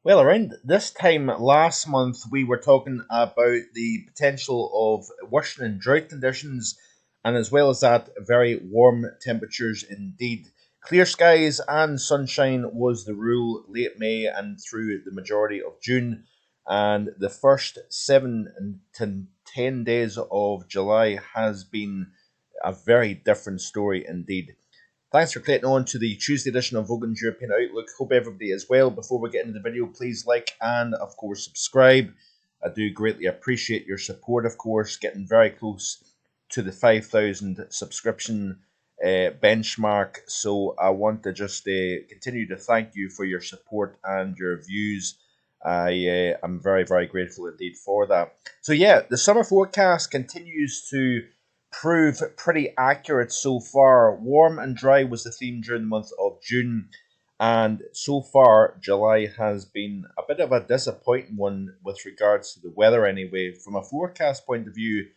Well, around this time last month, we were talking about the potential of worsening drought conditions, and as well as that, very warm temperatures indeed. Clear skies and sunshine was the rule late May and through the majority of June, and the first 7 to 10 days of July has been a very different story indeed. Thanks for clicking on to the Tuesday edition of Vogan's European Outlook. Hope everybody is well. Before we get into the video, please like and, of course, subscribe. I do greatly appreciate your support, of course, getting very close to the 5,000 subscription benchmark. So I want to just continue to thank you for your support and your views. I am very, very grateful indeed for that. So, yeah, the summer forecast continues to prove pretty accurate so far. Warm and dry was the theme during the month of June, and so far July has been a bit of a disappointing one with regards to the weather anyway. From a forecast point of view,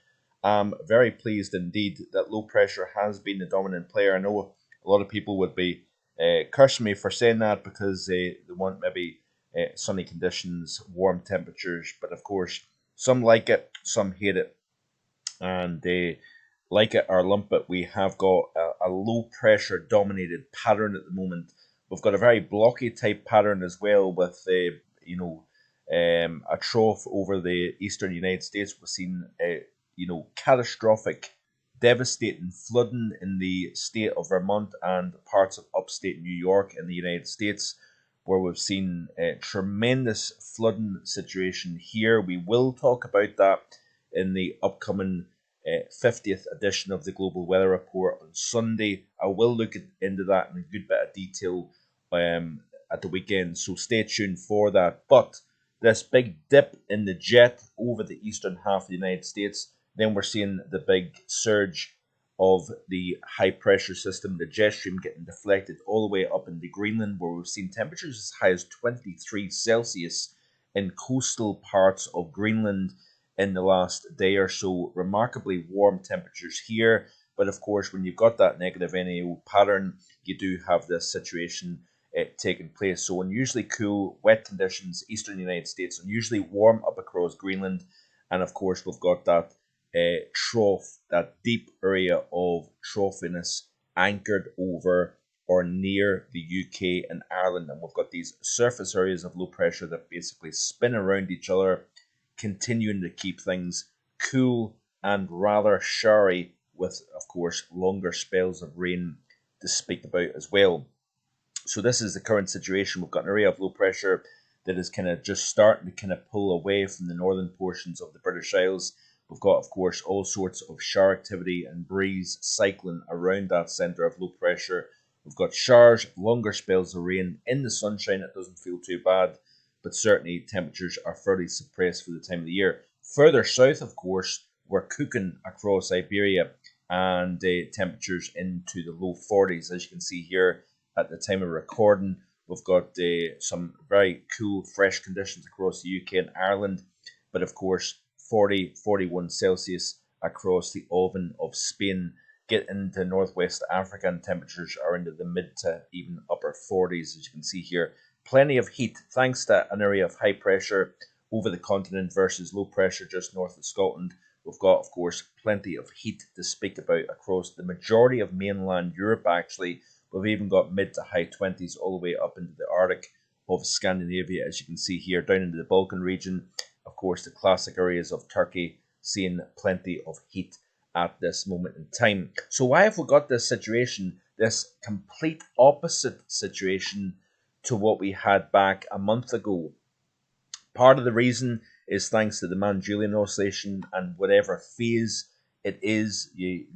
I'm very pleased indeed that low pressure has been the dominant player. I know a lot of people would be cursing me for saying that because they want maybe sunny conditions, warm temperatures, but of course some like it, some hate it, and they like it or lump it, we have got a low pressure dominated pattern at the moment. We've got a very blocky type pattern as well, with a trough over the eastern United States. We've seen catastrophic, devastating flooding in the state of Vermont and parts of upstate New York in the United States, where we've seen a tremendous flooding situation here. We will talk about that in the upcoming 50th edition of the Global Weather Report on Sunday. I will look into that in a good bit of detail at the weekend, so stay tuned for that. But this big dip in the jet over the eastern half of the United States, then we're seeing the big surge of the high pressure system, the jet stream getting deflected all the way up into Greenland, where we've seen temperatures as high as 23 Celsius in coastal parts of Greenland in the last day or so. Remarkably warm temperatures here, but of course, when you've got that negative NAO pattern, you do have this situation taking place. So unusually cool, wet conditions, eastern United States, unusually warm up across Greenland, and of course, we've got that trough, that deep area of troughiness anchored over or near the UK and Ireland, and we've got these surface areas of low pressure that basically spin around each other, continuing to keep things cool and rather showery, with, of course, longer spells of rain to speak about as well. So this is the current situation. We've got an area of low pressure that is kind of just starting to kind of pull away from the northern portions of the British Isles. We've got, of course, all sorts of shower activity and breeze cycling around that centre of low pressure. We've got showers, longer spells of rain. In the sunshine, it doesn't feel too bad, but certainly temperatures are fairly suppressed for the time of the year. Further south, of course, we're cooking across Iberia, and temperatures into the low 40s, as you can see here at the time of recording. We've got some very cool, fresh conditions across the UK and Ireland, but of course, 40, 41 Celsius across the oven of Spain. Get into northwest Africa, and temperatures are into the mid to even upper 40s, as you can see here. Plenty of heat thanks to an area of high pressure over the continent versus low pressure just north of Scotland. We've got, of course, plenty of heat to speak about across the majority of mainland Europe, actually. We've even got mid to high 20s all the way up into the Arctic of Scandinavia, as you can see here, down into the Balkan region. Of course, the classic areas of Turkey, seeing plenty of heat at this moment in time. So why have we got this situation, this complete opposite situation to what we had back a month ago? Part of the reason is thanks to the Mann-Julian oscillation and whatever phase it is, the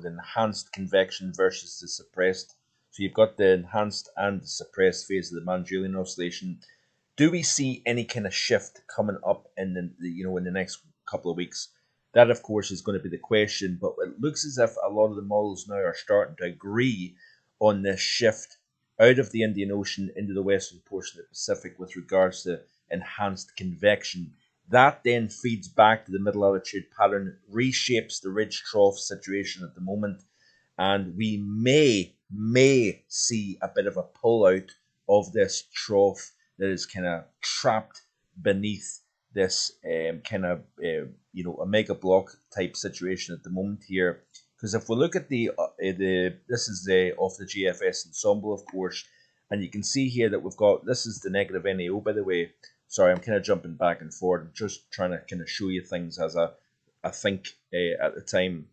enhanced convection versus the suppressed. So you've got the enhanced and the suppressed phase of the Mann-Julian oscillation. Do we see any kind of shift coming up in the next couple of weeks? That, of course, is going to be the question. But it looks as if a lot of the models now are starting to agree on this shift out of the Indian Ocean into the western portion of the Pacific with regards to enhanced convection. That then feeds back to the middle altitude pattern, reshapes the ridge trough situation at the moment, and we may see a bit of a pull out of this trough that is kind of trapped beneath this kind of a mega block type situation at the moment here. Because if we look at the this is the off the GFS ensemble, of course, and you can see here that we've got, this is the negative NAO, by the way. Sorry, I'm kind of jumping back and forward. I'm just trying to kind of show you things as I think at the time.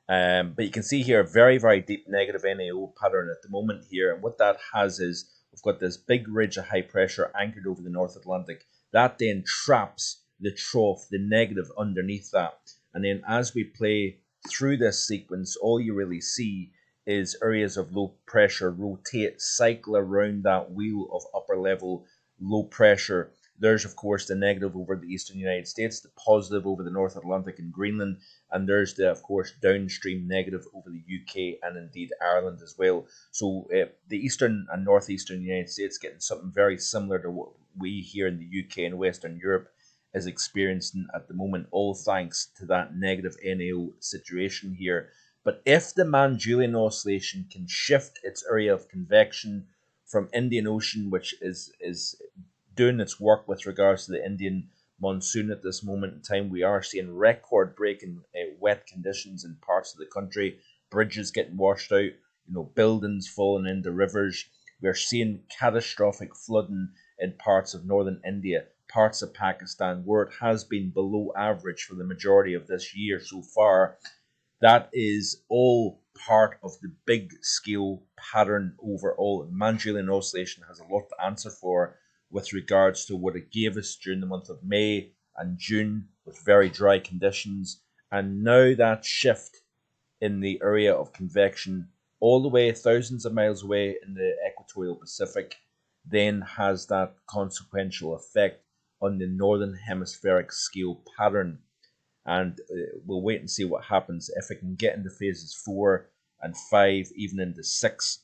But you can see here a very, very deep negative NAO pattern at the moment here. And what that has is we've got this big ridge of high pressure anchored over the North Atlantic. That then traps the trough, the negative underneath that. And then as we play through this sequence, all you really see is areas of low pressure rotate, cycle around that wheel of upper level low pressure. There's, of course, the negative over the eastern United States, the positive over the North Atlantic and Greenland, and there's the, of course, downstream negative over the UK and indeed Ireland as well. So the eastern and northeastern United States getting something very similar to what we here in the UK and Western Europe is experiencing at the moment, all thanks to that negative NAO situation here. But if the Manjulian oscillation can shift its area of convection from Indian Ocean, which is doing its work with regards to the Indian monsoon at this moment in time, we are seeing record-breaking wet conditions in parts of the country, bridges getting washed out, buildings falling into rivers. We're seeing catastrophic flooding in parts of northern India, parts of Pakistan, where it has been below average for the majority of this year so far. That is all part of the big scale pattern overall. Manjulian oscillation has a lot to answer for with regards to what it gave us during the month of May and June with very dry conditions. And now that shift in the area of convection all the way thousands of miles away in the equatorial Pacific then has that consequential effect on the northern hemispheric scale pattern. And we'll wait and see what happens if it can get into phases 4 and 5, even into 6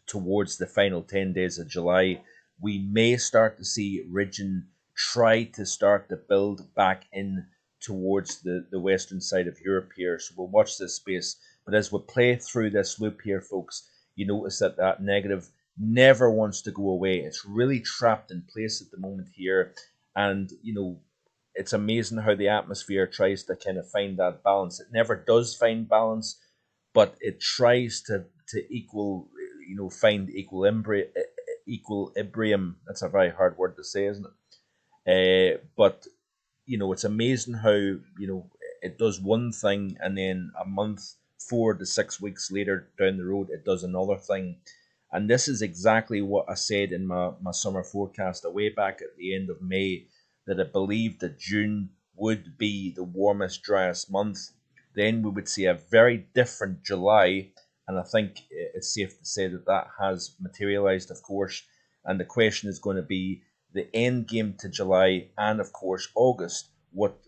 towards the final 10 days of July. We may start to see region try to start to build back in towards the western side of Europe here. So we'll watch this space. But as we play through this loop here, folks, you notice that that negative never wants to go away. It's really trapped in place at the moment here. And, it's amazing how the atmosphere tries to kind of find that balance. It never does find balance, but it tries to find equilibrium. That's a very hard word to say, isn't it? But it's amazing how it does one thing, and then a month, 4 to 6 weeks later down the road, it does another thing. And this is exactly what I said in my summer forecast way back at the end of May, that I believed that June would be the warmest, driest month. Then we would see a very different July, and I think it's safe to say that that has materialized, of course. And the question is going to be the end game to July and, of course, August. What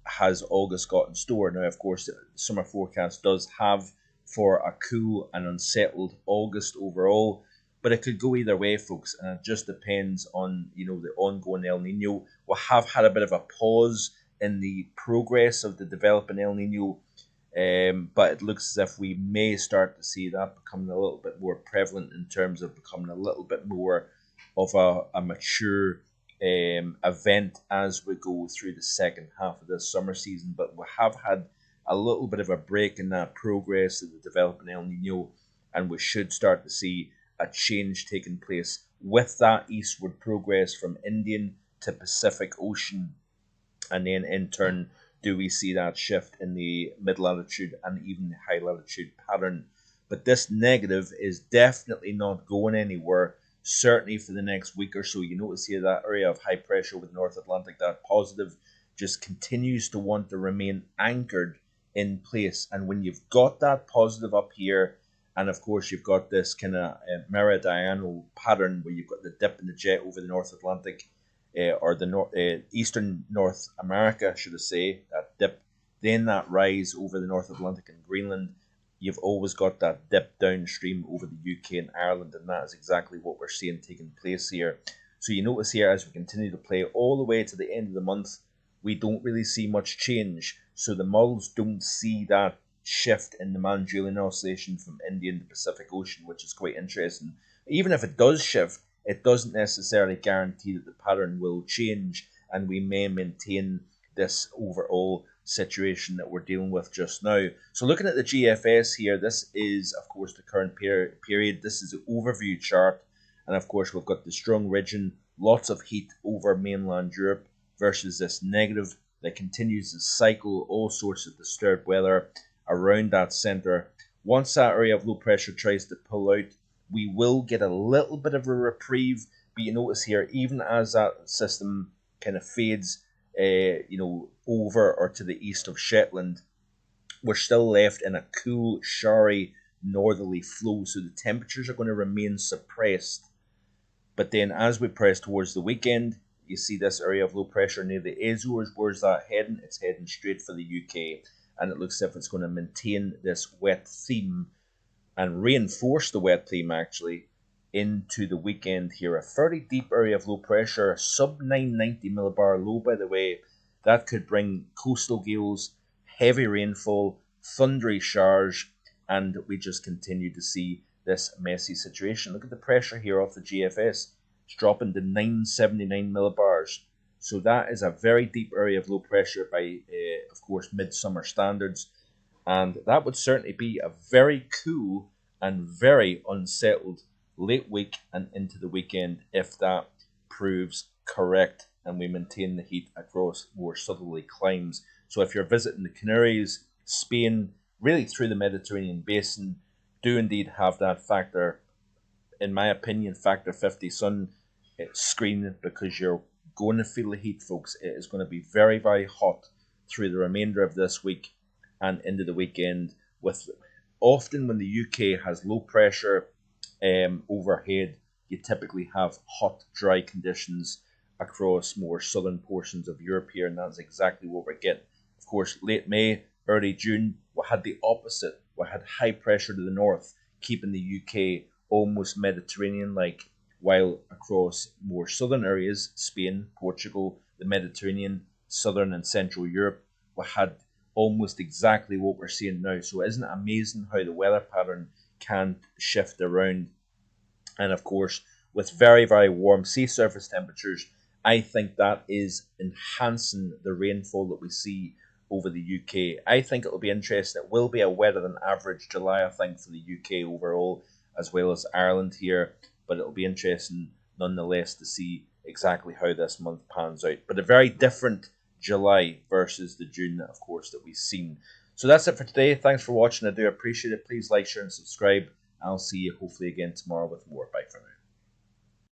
has August got in store? Now, of course, the summer forecast does have for a cool and unsettled August overall. But it could go either way, folks, and it just depends on, the ongoing El Nino. We have had a bit of a pause in the progress of the developing El Nino, but it looks as if we may start to see that becoming a little bit more prevalent in terms of becoming a little bit more of a mature event as we go through the second half of this summer season. But we have had a little bit of a break in that progress of the developing El Nino, and we should start to see a change taking place with that eastward progress from Indian to Pacific Ocean. And then in turn, do we see that shift in the mid-latitude and even the high-latitude pattern. But this negative is definitely not going anywhere, certainly for the next week or so. You notice here that area of high pressure with the North Atlantic, that positive just continues to want to remain anchored in place. And when you've got that positive up here, and of course, you've got this kind of meridional pattern where you've got the dip in the jet over the North Atlantic, or the eastern North America, should I say, that dip, then that rise over the North Atlantic and Greenland. You've always got that dip downstream over the UK and Ireland, and that is exactly what we're seeing taking place here. So you notice here, as we continue to play all the way to the end of the month, we don't really see much change. So the models don't see that shift in the Manjulian oscillation from Indian to Pacific Ocean, which is quite interesting. Even if it does shift, it doesn't necessarily guarantee that the pattern will change and we may maintain this overall situation that we're dealing with just now. So looking at the GFS here, this is of course the current period. This is an overview chart, and of course we've got the strong region, lots of heat over mainland Europe versus this negative that continues to cycle all sorts of disturbed weather around that centre. Once that area of low pressure tries to pull out, we will get a little bit of a reprieve. But you notice here, even as that system kind of fades, over or to the east of Shetland, we're still left in a cool, showery, northerly flow. So the temperatures are going to remain suppressed. But then as we press towards the weekend, you see this area of low pressure near the Azores. Where's that heading? It's heading straight for the UK. And it looks as if it's going to maintain this wet theme and reinforce the wet theme actually into the weekend here. A fairly deep area of low pressure, sub 990 millibar low, by the way. That could bring coastal gales, heavy rainfall, thundery showers, and we just continue to see this messy situation. Look at the pressure here off the GFS. It's dropping to 979 millibars. So that is a very deep area of low pressure by, of course, midsummer standards. And that would certainly be a very cool and very unsettled late week and into the weekend if that proves correct and we maintain the heat across more southerly climes. So if you're visiting the Canaries, Spain, really through the Mediterranean basin, do indeed have that factor, in my opinion, factor 50 sun screen, because you're going to feel the heat, folks. It is going to be very, very hot through the remainder of this week and into the weekend. With often when the UK has low pressure overhead, you typically have hot, dry conditions across more southern portions of Europe here, and that's exactly what we're getting. Of course, late May, early June, we had the opposite. We had high pressure to the north, keeping the UK almost Mediterranean-like, while across more southern areas, Spain, Portugal, the Mediterranean, southern and central Europe, we had almost exactly what we're seeing now. So isn't it amazing how the weather pattern can shift around? And of course, with very, very warm sea surface temperatures, I think that is enhancing the rainfall that we see over the UK. I think it'll be interesting. It will be a wetter than average July, I think, for the UK overall, as well as Ireland here. But it'll be interesting nonetheless to see exactly how this month pans out. But a very different July versus the June, of course, that we've seen. So that's it for today. Thanks for watching. I do appreciate it. Please like, share, and subscribe. I'll see you hopefully again tomorrow with more. Bye for now.